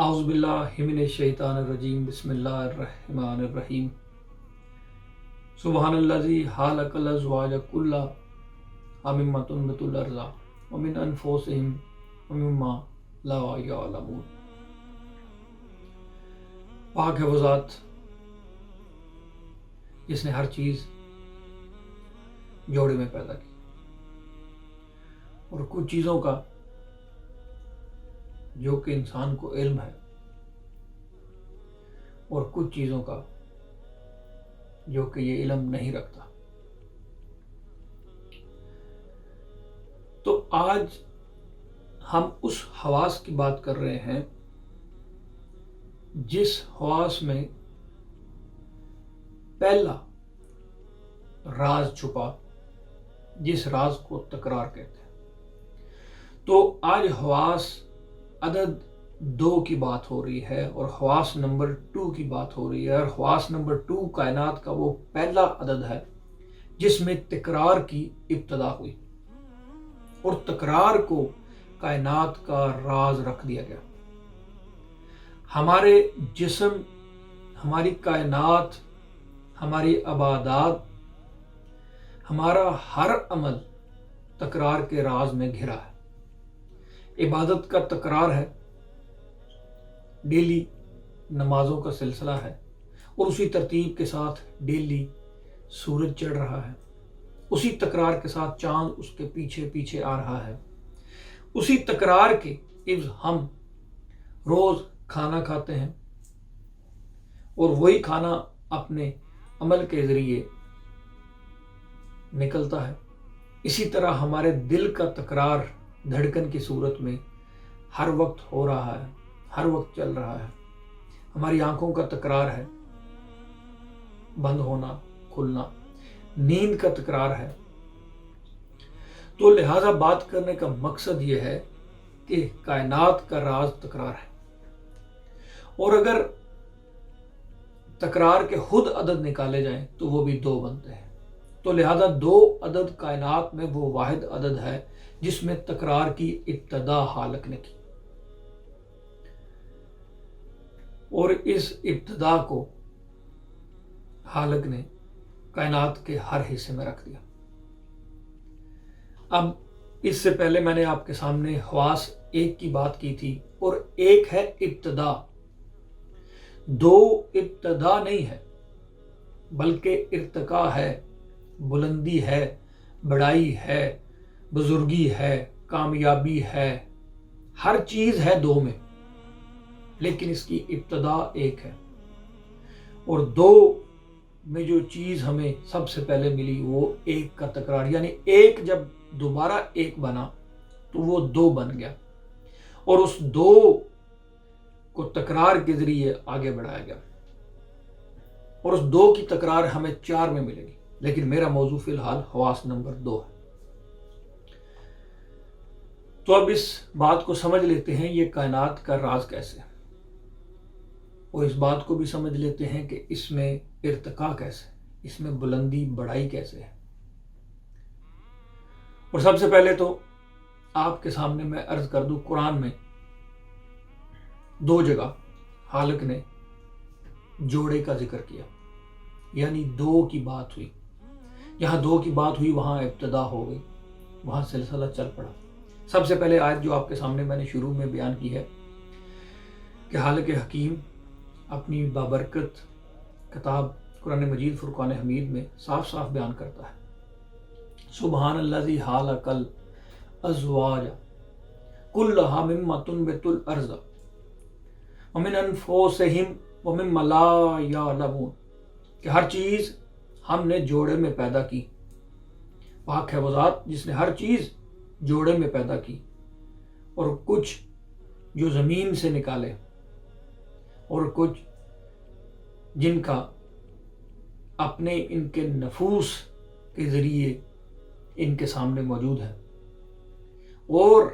اعوذ باللہ من الشیطان الرجیم بسم اللہ الرحمن الرحیم سبحان الذی خلق الازواج کلها مما تنبت الارض ومن انفسهم ومما لا یعلمون۔ پاک ہے وہ ذات جس نے ہر چیز جوڑے میں پیدا کی اور کچھ چیزوں کا جو کہ انسان کو علم ہے اور کچھ چیزوں کا جو کہ یہ علم نہیں رکھتا۔ تو آج ہم اس حواس کی بات کر رہے ہیں جس حواس میں پہلا راز چھپا، جس راز کو تکرار کہتے ہیں۔ تو آج حواس عدد 2 کی بات ہو رہی ہے اور حواس نمبر 2 کی بات ہو رہی ہے، اور حواس نمبر 2 کائنات کا وہ پہلا عدد ہے جس میں تکرار کی ابتدا ہوئی اور تکرار کو کائنات کا راز رکھ دیا گیا۔ ہمارے جسم، ہماری کائنات، ہماری عبادات، ہمارا ہر عمل تکرار کے راز میں گھرا ہے۔ عبادت کا تکرار ہے، ڈیلی نمازوں کا سلسلہ ہے، اور اسی ترتیب کے ساتھ ڈیلی سورج چڑھ رہا ہے، اسی تکرار کے ساتھ چاند اس کے پیچھے پیچھے آ رہا ہے، اسی تکرار کے عوض ہم روز کھانا کھاتے ہیں اور وہی کھانا اپنے عمل کے ذریعے نکلتا ہے۔ اسی طرح ہمارے دل کا تکرار دھڑکن کی صورت میں ہر وقت ہو رہا ہے، ہر وقت چل رہا ہے۔ ہماری آنکھوں کا تکرار ہے، بند ہونا کھلنا، نیند کا تکرار ہے۔ تو لہذا بات کرنے کا مقصد یہ ہے کہ کائنات کا راز تکرار ہے، اور اگر تکرار کے خود عدد نکالے جائیں تو وہ بھی 2 بنتے ہیں۔ تو لہذا 2 عدد کائنات میں وہ واحد عدد ہے جس میں تکرار کی ابتدا خالق نے کی، اور اس ابتدا کو خالق نے کائنات کے ہر حصے میں رکھ دیا۔ اب اس سے پہلے میں نے آپ کے سامنے حواس 1 کی بات کی تھی، اور 1 ہے ابتدا، 2 ابتدا نہیں ہے بلکہ ارتقا ہے، بلندی ہے، بڑائی ہے، بزرگی ہے، کامیابی ہے، ہر چیز ہے 2 میں، لیکن اس کی ابتدا 1 ہے۔ اور 2 میں جو چیز ہمیں سب سے پہلے ملی وہ 1 کا تکرار، یعنی 1 جب دوبارہ 1 بنا تو وہ 2 بن گیا، اور اس 2 کو تکرار کے ذریعے آگے بڑھایا گیا، اور اس 2 کی تکرار ہمیں 4 میں ملے گی، لیکن میرا موضوع فی الحال حواس نمبر 2 ہے۔ تو اب اس بات کو سمجھ لیتے ہیں یہ کائنات کا راز کیسے ہے، اور اس بات کو بھی سمجھ لیتے ہیں کہ اس میں ارتقا کیسے، اس میں بلندی بڑائی کیسے ہے۔ اور سب سے پہلے تو آپ کے سامنے میں عرض کر دوں، قرآن میں 2 جگہ خالق نے جوڑے کا ذکر کیا، یعنی 2 کی بات ہوئی۔ جہاں 2 کی بات ہوئی وہاں ابتدا ہو گئی، وہاں سلسلہ چل پڑا۔ سب سے پہلے آیت جو آپ کے سامنے میں نے شروع میں بیان کی ہے کہ خالق حکیم اپنی بابرکت کتاب قرآن مجید فرقان حمید میں صاف صاف بیان کرتا ہے، سبحان الذی خلق الازواج کلها مما تنبت الارض ومن انفسهم ومما لا یعلمون، کہ ہر چیز ہم نے جوڑے میں پیدا کی۔ پاک ہے وہ ذات جس نے ہر چیز جوڑے میں پیدا کی، اور کچھ جو زمین سے نکالے، اور کچھ جن کا اپنے ان کے نفوس کے ذریعے ان کے سامنے موجود ہے، اور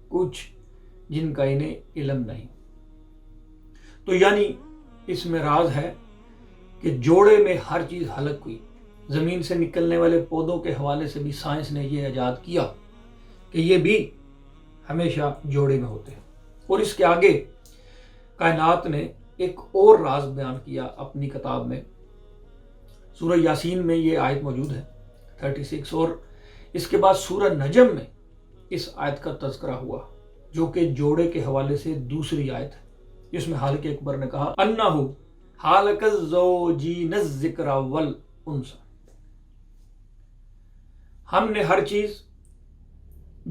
کچھ جن کا انہیں علم نہیں۔ تو یعنی اس میں راز ہے کہ جوڑے میں ہر چیز خلق ہوئی۔ زمین سے نکلنے والے پودوں کے حوالے سے بھی سائنس نے یہ ایجاد کیا کہ یہ بھی ہمیشہ جوڑے میں ہوتے ہیں، اور اس کے آگے کائنات نے ایک اور راز بیان کیا اپنی کتاب میں. سورہ یاسین میں یہ آیت موجود ہے 36، اور اس کے بعد سورہ نجم میں اس آیت کا تذکرہ ہوا جو کہ جوڑے کے حوالے سے دوسری آیت ہے، جس میں حالق اکبر نے کہا انہو حالق الزوجین الذکر والانثى، ہم نے ہر چیز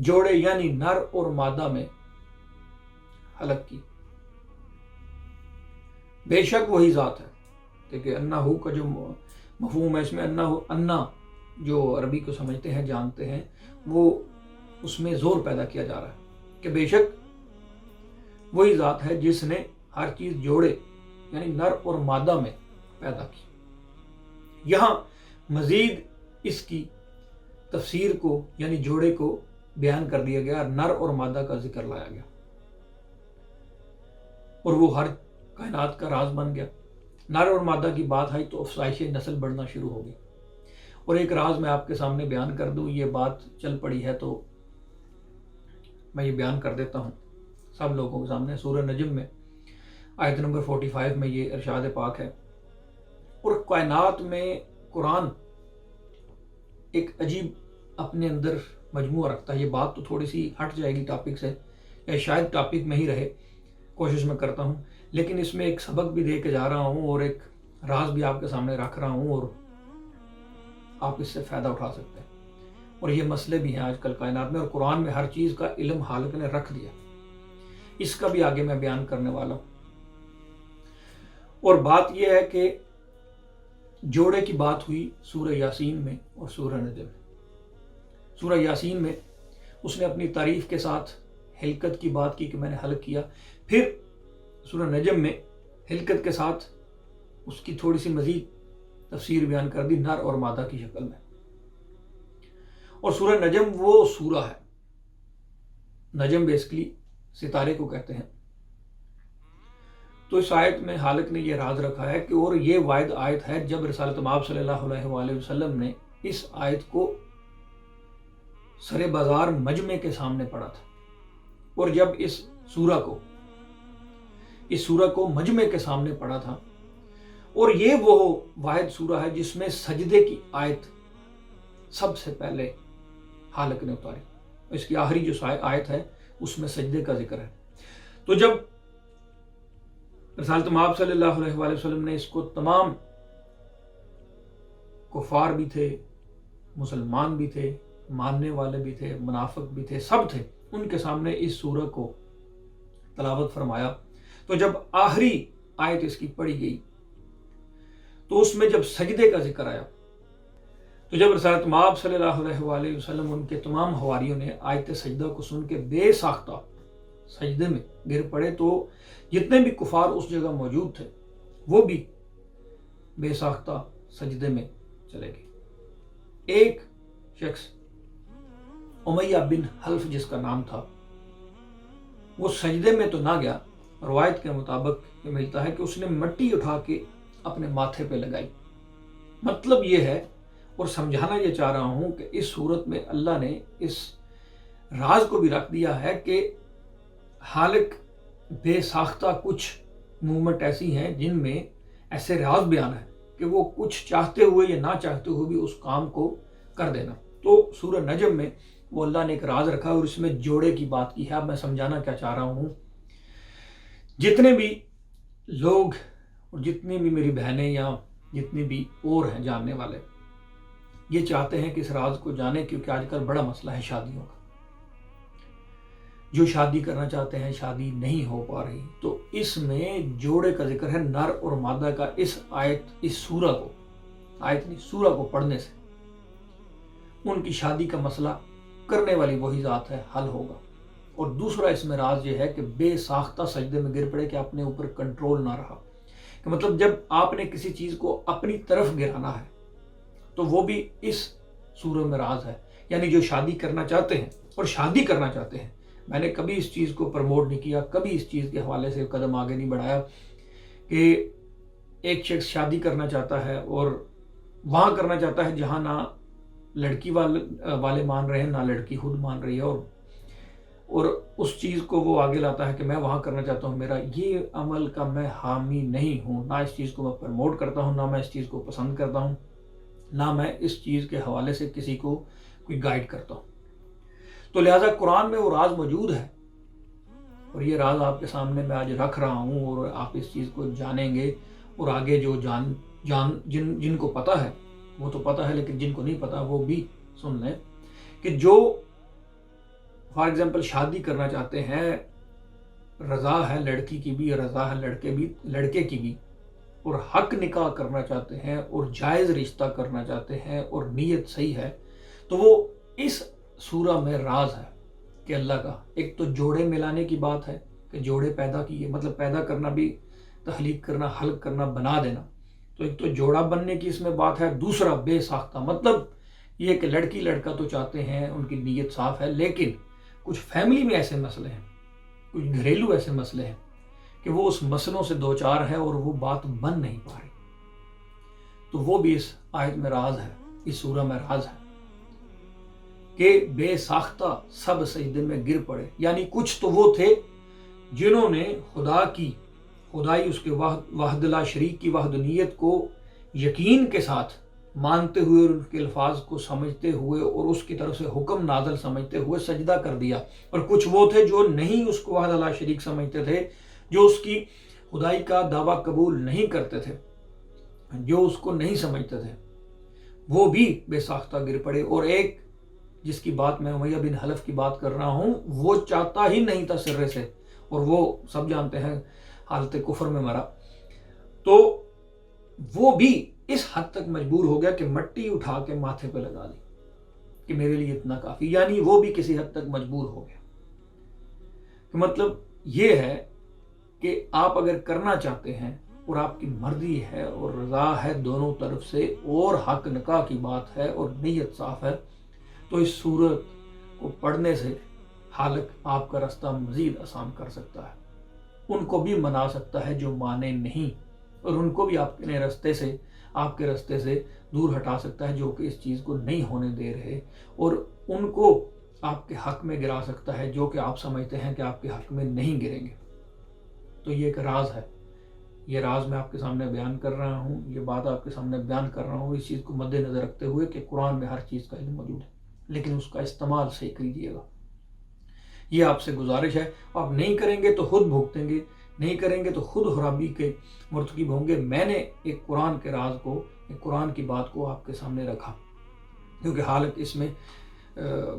جوڑے یعنی نر اور مادہ میں حلق کی، بے شک وہی ذات ہے. دیکھیں انہو کا جو مفہوم ہے اس میں انا جو عربی کو سمجھتے ہیں جانتے ہیں، وہ اس میں زور پیدا کیا جا رہا ہے کہ بے شک وہی ذات ہے جس نے ہر چیز جوڑے یعنی نر اور مادہ میں پیدا کی. یہاں مزید اس کی تفسیر کو یعنی جوڑے کو بیان کر دیا گیا، نر اور مادہ کا ذکر لایا گیا اور وہ ہر کائنات کا راز بن گیا. نر اور مادہ کی بات آئی تو افزائش نسل بڑھنا شروع ہو گئی. اور ایک راز میں آپ کے سامنے بیان کر دوں، یہ بات چل پڑی ہے تو میں یہ بیان کر دیتا ہوں سب لوگوں کے سامنے. سورہ نجم میں آیت نمبر 45 میں یہ ارشاد پاک ہے، اور کائنات میں قرآن ایک عجیب اپنے اندر مجموعہ رکھتا ہے. یہ بات تو تھوڑی سی ہٹ جائے گی ٹاپک سے، یا شاید ٹاپک میں ہی رہے، کوشش میں کرتا ہوں، لیکن اس میں ایک سبق بھی دے کے جا رہا ہوں اور ایک راز بھی آپ کے سامنے رکھ رہا ہوں، اور آپ اس سے فائدہ اٹھا سکتے ہیں. اور یہ مسئلے بھی ہیں آج کل کائنات میں، اور قرآن میں ہر چیز کا علم حالق نے رکھ دیا. اس کا بھی آگے میں بیان کرنے والا ہوں. اور بات یہ ہے کہ جوڑے کی بات ہوئی سورہ یاسین میں اور سورہ نجم میں. سورہ یاسین میں اس نے اپنی تعریف کے ساتھ حلقت کی بات کی کہ میں نے حلق کیا. پھر سورہ نجم میں حلقت کے ساتھ اس کی تھوڑی سی مزید تفسیر بیان کر دی نر اور مادہ کی شکل میں. اور سورہ نجم وہ سورہ ہے، نجم بیسکلی ستارے کو کہتے ہیں. تو اس آیت میں حالق نے یہ راز رکھا ہے کہ اور یہ واحد آیت ہے جب رسالت مآب صلی اللہ علیہ وآلہ وسلم نے اس آیت کو سر بازار مجمع کے سامنے پڑھا تھا. اور جب اس سورہ کو مجمع کے سامنے پڑھا تھا، اور یہ وہ واحد سورہ ہے جس میں سجدے کی آیت سب سے پہلے حالق نے اتاری. اس کی آخری جو آیت ہے اس میں سجدے کا ذکر ہے. تو جب رسالت مآب صلی اللہ علیہ وآلہ وسلم نے اس کو تمام کفار بھی تھے، مسلمان بھی تھے، ماننے والے بھی تھے، منافق بھی تھے، سب تھے، ان کے سامنے اس سورہ کو تلاوت فرمایا. تو جب آخری آیت اس کی پڑھی گئی تو اس میں جب سجدے کا ذکر آیا، تو جب رسالت مآب صلی اللہ علیہ وآلہ وسلم ان کے تمام حواریوں نے آیت سجدہ کو سن کے بے ساختہ سجدے میں گر پڑے، تو جتنے بھی کفار اس جگہ موجود تھے وہ بھی بے ساختہ سجدے میں چلے گئے. ایک شخص امیہ بن حلف جس کا نام تھا، وہ سجدے میں تو نہ گیا، روایت کے مطابق یہ ملتا ہے کہ اس نے مٹی اٹھا کے اپنے ماتھے پہ لگائی. مطلب یہ ہے، اور سمجھانا یہ چاہ رہا ہوں کہ اس صورت میں اللہ نے اس راز کو بھی رکھ دیا ہے کہ حالق بے ساختہ کچھ مومنٹ ایسی ہیں جن میں ایسے راز بیان ہے کہ وہ کچھ چاہتے ہوئے یا نہ چاہتے ہوئے بھی اس کام کو کر دینا. تو سورہ نجم میں وہ اللہ نے ایک راز رکھا اور اس میں جوڑے کی بات کی ہے. اب میں سمجھانا کیا چاہ رہا ہوں، جتنے بھی لوگ اور جتنی بھی میری بہنیں یا جتنے بھی اور ہیں جاننے والے یہ چاہتے ہیں کہ اس راز کو جانیں، کیونکہ آج کل بڑا مسئلہ ہے شادیوں کا. جو شادی کرنا چاہتے ہیں شادی نہیں ہو پا رہی، تو اس میں جوڑے کا ذکر ہے نر اور مادہ کا. اس سورہ کو، آیت نہیں سورہ کو پڑھنے سے ان کی شادی کا مسئلہ کرنے والی وہی ذات ہے حل ہوگا. اور دوسرا اس میں راز یہ ہے کہ بے ساختہ سجدے میں گر پڑے کہ اپنے اوپر کنٹرول نہ رہا. کہ مطلب جب آپ نے کسی چیز کو اپنی طرف گرانا ہے تو وہ بھی اس سورہ میں راز ہے. یعنی جو شادی کرنا چاہتے ہیں اور شادی کرنا چاہتے ہیں، میں نے کبھی اس چیز کو پروموٹ نہیں کیا، کبھی اس چیز کے حوالے سے قدم آگے نہیں بڑھایا کہ ایک شخص شادی کرنا چاہتا ہے اور وہاں کرنا چاہتا ہے جہاں نہ لڑکی والے مان رہے ہیں نہ لڑکی خود مان رہی ہے، اور اور اس چیز کو وہ آگے لاتا ہے کہ میں وہاں کرنا چاہتا ہوں، میرا یہ عمل کا میں حامی نہیں ہوں، نہ اس چیز کو میں پروموٹ کرتا ہوں، نہ میں اس چیز کو پسند کرتا ہوں، نہ میں اس چیز کے حوالے سے کسی کو کوئی گائیڈ کرتا ہوں۔ تو لہٰذا قرآن میں وہ راز موجود ہے، اور یہ راز آپ کے سامنے میں آج رکھ رہا ہوں، اور آپ اس چیز کو جانیں گے، اور آگے جو جن کو پتہ ہے وہ تو پتہ ہے، لیکن جن کو نہیں پتہ وہ بھی سن لیں کہ جو فار ایگزامپل شادی کرنا چاہتے ہیں، رضا ہے لڑکی کی بھی، رضا ہے لڑکے کی بھی، اور حق نکاح کرنا چاہتے ہیں اور جائز رشتہ کرنا چاہتے ہیں اور نیت صحیح ہے، تو وہ اس سورہ میں راز ہے کہ اللہ کا ایک تو جوڑے ملانے کی بات ہے کہ جوڑے پیدا کیے، مطلب پیدا کرنا بھی، تخلیق کرنا، خلق کرنا، بنا دینا، تو ایک تو جوڑا بننے کی اس میں بات ہے۔ دوسرا بے ساختہ، مطلب یہ کہ لڑکی لڑکا تو چاہتے ہیں، ان کی نیت صاف ہے، لیکن کچھ فیملی میں ایسے مسئلے ہیں، کچھ گھریلو ایسے مسئلے ہیں کہ وہ اس مسئلوں سے دو چار ہے اور وہ بات بن نہیں پا رہی، تو وہ بھی اس آیت میں راز ہے، اس سورہ میں راز ہے کہ بے ساختہ سب سجدے میں گر پڑے۔ یعنی کچھ تو وہ تھے جنہوں نے خدا کی خدائی، اس کے وحد لا شریک کی وحدانیت کو یقین کے ساتھ مانتے ہوئے اور ان کے الفاظ کو سمجھتے ہوئے اور اس کی طرف سے حکم نازل سمجھتے ہوئے سجدہ کر دیا، اور کچھ وہ تھے جو نہیں اس کو وحد لا شریک سمجھتے تھے، جو اس کی خدائی کا دعویٰ قبول نہیں کرتے تھے، جو اس کو نہیں سمجھتے تھے، وہ بھی بے ساختہ گر پڑے۔ اور ایک جس کی بات میں امیہ بن حلف کی بات کر رہا ہوں، وہ چاہتا ہی نہیں تھا سرے سے، اور وہ سب جانتے ہیں حالت کفر میں مرا، تو وہ بھی اس حد تک مجبور ہو گیا کہ مٹی اٹھا کے ماتھے پہ لگا دی کہ میرے لیے اتنا کافی، یعنی وہ بھی کسی حد تک مجبور ہو گیا۔ کہ مطلب یہ ہے کہ آپ اگر کرنا چاہتے ہیں اور آپ کی مرضی ہے اور رضا ہے دونوں طرف سے اور حق نکاح کی بات ہے اور نیت صاف ہے، تو اس صورت کو پڑھنے سے خالق آپ کا راستہ مزید آسان کر سکتا ہے، ان کو بھی منا سکتا ہے جو مانے نہیں، اور ان کو بھی آپ کے راستے سے دور ہٹا سکتا ہے جو کہ اس چیز کو نہیں ہونے دے رہے، اور ان کو آپ کے حق میں گرا سکتا ہے جو کہ آپ سمجھتے ہیں کہ آپ کے حق میں نہیں گریں گے۔ تو یہ ایک راز ہے، یہ راز میں آپ کے سامنے بیان کر رہا ہوں، یہ بات آپ کے سامنے بیان کر رہا ہوں اس چیز کو مد نظر رکھتے ہوئے کہ قرآن میں ہر چیز کا علم موجود ہے، لیکن اس کا استعمال صحیح کیجیے گا، یہ آپ سے گزارش ہے۔ آپ نہیں کریں گے تو خود بھگتیں گے، نہیں کریں گے تو خود خرابی کے مرتکب ہوں گے۔ میں نے ایک قرآن کے راز کو، ایک قرآن کی بات کو آپ کے سامنے رکھا کیونکہ حالت اس میں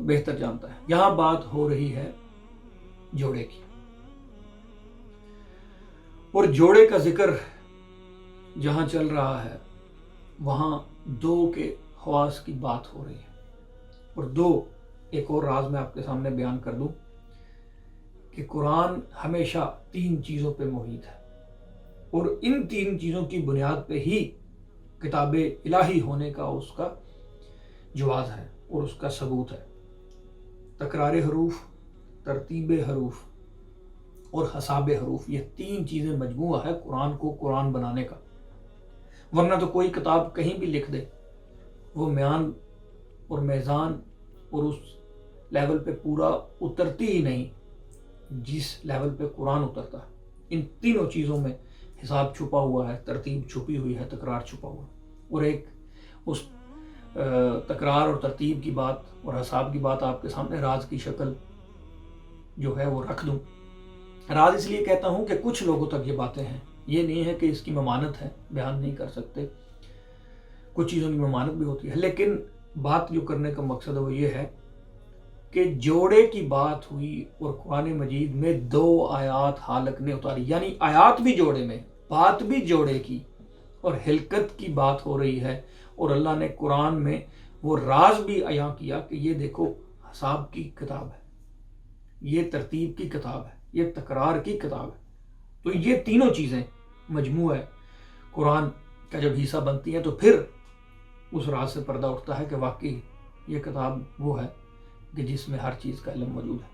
بہتر جانتا ہے۔ یہاں بات ہو رہی ہے جوڑے کی، اور جوڑے کا ذکر جہاں چل رہا ہے وہاں دو کے خواص کی بات ہو رہی ہے، اور دو ایک اور راز میں آپ کے سامنے بیان کر دوں کہ قرآن ہمیشہ تین چیزوں پہ محیط ہے، اور ان تین چیزوں کی بنیاد پہ ہی کتاب الہی ہونے کا اس کا جواز ہے اور اس کا ثبوت ہے۔ تکرار حروف، ترتیب حروف اور حساب حروف، یہ تین چیزیں مجموعہ ہے قرآن کو قرآن بنانے کا، ورنہ تو کوئی کتاب کہیں بھی لکھ دے، وہ میان اور میزان اور اس لیول پہ پورا اترتی ہی نہیں جس لیول پہ قرآن اترتا ہے۔ ان تینوں چیزوں میں حساب چھپا ہوا ہے، ترتیب چھپی ہوئی ہے، تکرار چھپا ہوا ہے، اور ایک اس تکرار اور ترتیب کی بات اور حساب کی بات آپ کے سامنے راز کی شکل جو ہے وہ رکھ دوں۔ راز اس لیے کہتا ہوں کہ کچھ لوگوں تک یہ باتیں ہیں، یہ نہیں ہے کہ اس کی ممانت ہے، بیان نہیں کر سکتے، کچھ چیزوں کی ممانت بھی ہوتی ہے، لیکن بات جو کرنے کا مقصد وہ یہ ہے کہ جوڑے کی بات ہوئی اور قرآن مجید میں دو آیات خالق نے اتاری، یعنی آیات بھی جوڑے میں، بات بھی جوڑے کی اور حلقت کی بات ہو رہی ہے، اور اللہ نے قرآن میں وہ راز بھی عیاں کیا کہ یہ دیکھو حساب کی کتاب ہے، یہ ترتیب کی کتاب ہے، یہ تکرار کی کتاب ہے۔ تو یہ تینوں چیزیں مجموعہ قرآن کا جب حصہ بنتی ہیں تو پھر اس راز سے پردہ اٹھتا ہے کہ واقعی یہ کتاب وہ ہے کہ جس میں ہر چیز کا علم موجود ہے۔